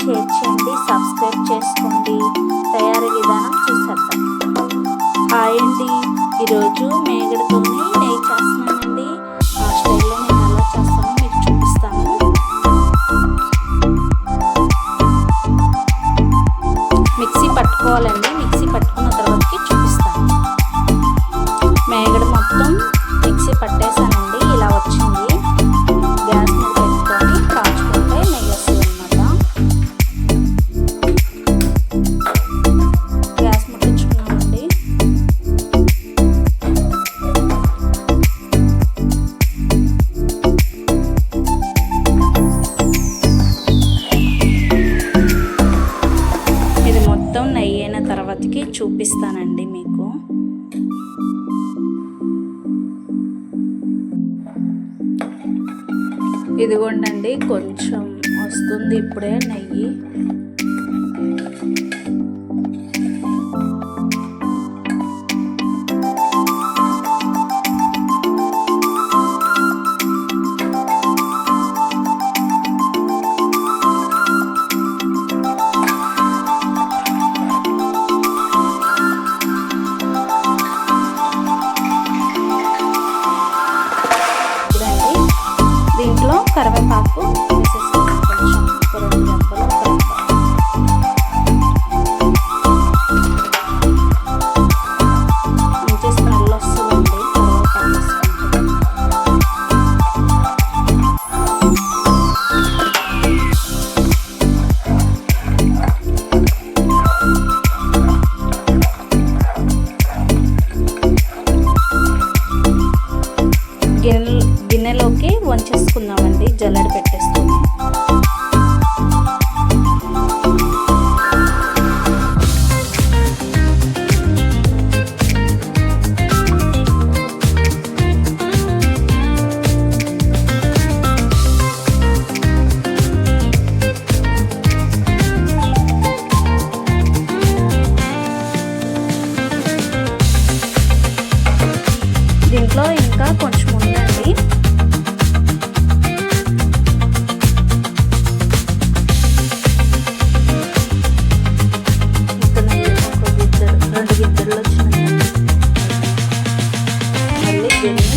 Share చేయండి, subscribe చేసుకోండి. తయారీ విధానం చూసేద్దాం. హాయ్ అండి, ఈరోజు మేగడతోనే నెయ్యి చేస్తున్నానండి. ఆ స్టైల్లో నేను ఎలా చేస్తానో మీకు చూపిస్తాను. మిక్సీ పట్టుకోవాలండి. మిక్సీ పట్టుకున్న తర్వాతకి చూపిస్తాను. మేగడ మొత్తం మిక్సీ పట్టేసానండి. ఇలా వచ్చింది. గ్యాస్ మీద పెట్టుకొని కాచుకుంటే నెయ్యి వస్తుంది అన్నమాట. గ్యాస్ ముట్టించుకున్నామండి. ఇది మొత్తం నెయ్యి అయిన తర్వాతకి చూపిస్తానండి మీకు. ఇదిగోండి, కొంచెం వస్తుంది ఇప్పుడే నెయ్యి. దీంట్లో కరివేపాకు వేసేసుకున్నాం. కొంచెం ఒక 2 రెబ్బలు మంచి స్మెల్ వస్తుందండి కరివేపాకు వేసుకుంటే. గిన్నెలోకి వంచేసుకుందామండి, జల్లెడ పెట్టేసుకుని. దీంట్లో ఇంకా కొంచెం ఉందండి. రెండు గిద్దెలు వచ్చినాయి. మళ్ళీ దీన్ని